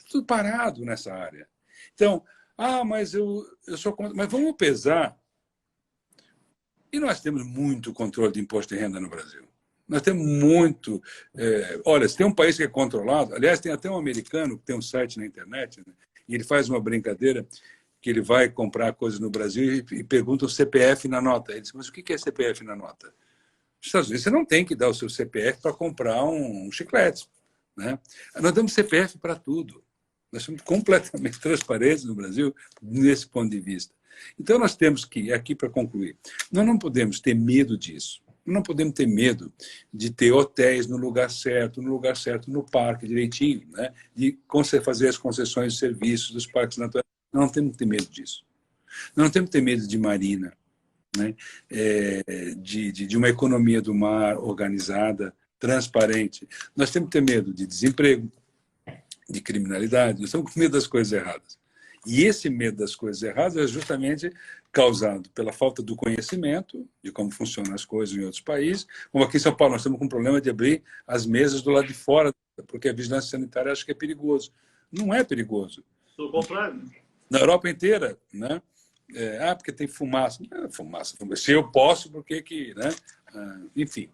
S2: Tudo parado nessa área. Então, mas eu sou contra. Mas vamos pesar. E nós temos muito controle de imposto de renda no Brasil. Nós temos muito... olha, se tem um país que é controlado... Aliás, tem até um americano que tem um site na internet, né, e ele faz uma brincadeira que ele vai comprar coisas no Brasil e pergunta o CPF na nota. Ele diz, mas o que é CPF na nota? Nos Estados Unidos, você não tem que dar o seu CPF para comprar um chiclete, né? Nós damos CPF para tudo. Nós somos completamente transparentes no Brasil nesse ponto de vista. Então, nós temos que, aqui para concluir, nós não podemos ter medo disso. Não podemos ter medo de ter hotéis no lugar certo, no parque direitinho, né? De fazer as concessões de serviços dos parques naturais. Não temos que ter medo disso. Não temos que ter medo de marina, né? De uma economia do mar organizada, transparente. Nós temos que ter medo de desemprego, de criminalidade. Nós estamos com medo das coisas erradas. E esse medo das coisas erradas é justamente causado pela falta do conhecimento de como funcionam as coisas em outros países. Como aqui em São Paulo, nós estamos com um problema de abrir as mesas do lado de fora, porque a vigilância sanitária acha que é perigoso. Não é perigoso.
S1: Estou comprando.
S2: Na Europa inteira, né? Porque tem fumaça. Não é fumaça. Se eu posso, por que que... Né? Enfim,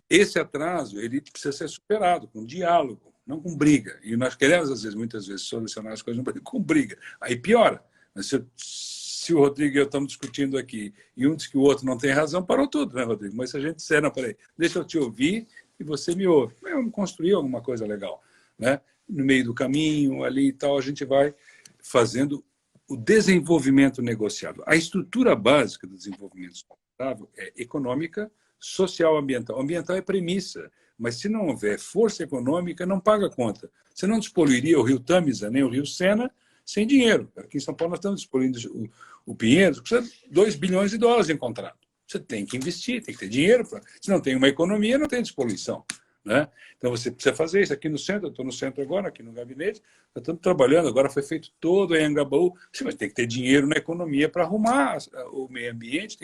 S2: esse atraso ele precisa ser superado com diálogo, não com briga. E nós queremos, às vezes, muitas vezes, solucionar as coisas com briga. Aí piora. Se o Rodrigo e eu estamos discutindo aqui e um diz que o outro não tem razão, parou tudo, né, Rodrigo? Mas se a gente disser, não, peraí, deixa eu te ouvir e você me ouve. Vamos construir alguma coisa legal, né? No meio do caminho, ali e tal, a gente vai fazendo o desenvolvimento negociado. A estrutura básica do desenvolvimento sustentável é econômica, social, ambiental. Ambiental é premissa, mas se não houver força econômica, não paga a conta. Você não despoluiria o rio Tâmisa nem o rio Sena sem dinheiro. Aqui em São Paulo nós estamos despoluindo o Pinheiros, precisa de 2 bilhões de dólares em contrato. Você tem que investir, tem que ter dinheiro. Se não tem uma economia, não tem despoluição. Né? Então você precisa fazer isso aqui no centro. Eu estou no centro agora, aqui no gabinete, nós estamos trabalhando, agora foi feito todo em Anhangabaú. Mas tem que ter dinheiro na economia para arrumar o meio ambiente.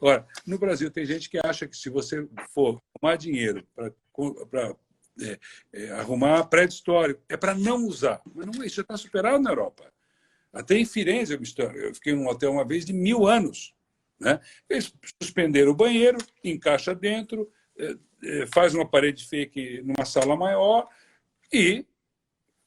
S2: Agora, no Brasil tem gente que acha que se você for arrumar dinheiro para arrumar prédio histórico, é para não usar. Mas não, isso já está superado na Europa. Até em Firenze, eu fiquei num hotel uma vez de 1000 anos. Né? Eles suspenderam o banheiro, encaixa dentro, faz uma parede fake numa sala maior e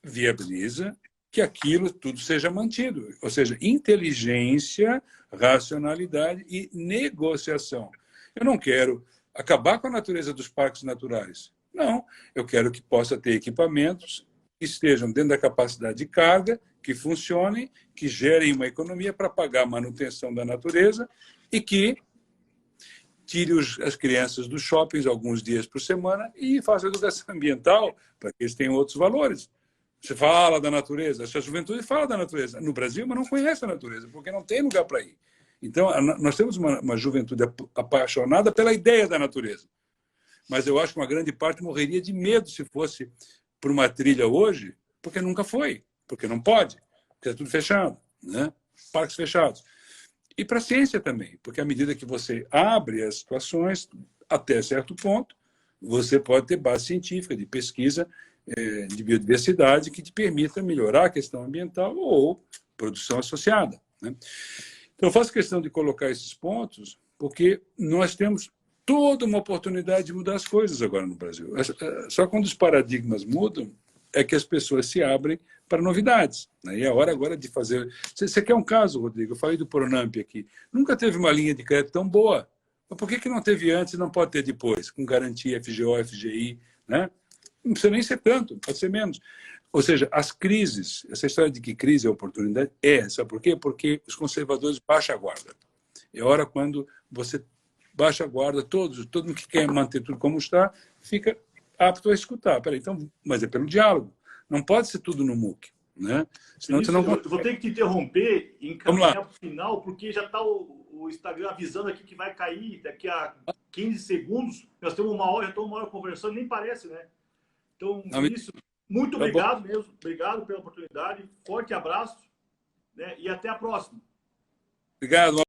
S2: viabiliza que aquilo tudo seja mantido. Ou seja, inteligência, racionalidade e negociação. Eu não quero acabar com a natureza dos parques naturais. Não, eu quero que possa ter equipamentos que estejam dentro da capacidade de carga, que funcionem, que gerem uma economia para pagar a manutenção da natureza e que tire as crianças dos shoppings alguns dias por semana e faça educação ambiental para que eles tenham outros valores. Você fala da natureza, a juventude fala da natureza. No Brasil, mas não conhece a natureza, porque não tem lugar para ir. Então, nós temos uma juventude apaixonada pela ideia da natureza. Mas eu acho que uma grande parte morreria de medo se fosse por uma trilha hoje, porque nunca foi, porque não pode, porque é tudo fechado, né? Parques fechados. E para a ciência também, porque à medida que você abre as situações, até certo ponto, você pode ter base científica de pesquisa de biodiversidade que te permita melhorar a questão ambiental ou produção associada. Né? Então, eu faço questão de colocar esses pontos porque nós temos toda uma oportunidade de mudar as coisas agora no Brasil. Só quando os paradigmas mudam é que as pessoas se abrem para novidades. Né? E é a hora agora de fazer... Você quer um caso, Rodrigo? Eu falei do Pronamp aqui. Nunca teve uma linha de crédito tão boa. Mas por que não teve antes e não pode ter depois? Com garantia FGO, FGI. Né? Não precisa nem ser tanto, pode ser menos. Ou seja, as crises, essa história de que crise é oportunidade, sabe por quê? Porque os conservadores baixam a guarda. É hora quando você baixa a guarda, todo mundo que quer manter tudo como está, fica apto a escutar. Peraí, então, mas é pelo diálogo. Não pode ser tudo no MOOC. Né?
S1: Senão isso, você não... Eu vou ter que te interromper e encaminhar para o final, porque já está o Instagram avisando aqui que vai cair daqui a 15 segundos. Nós temos uma hora, já estamos uma hora conversando, nem parece, né? Então, isso. Muito obrigado mesmo. Obrigado pela oportunidade. Forte abraço, né? E até a próxima.
S2: Obrigado.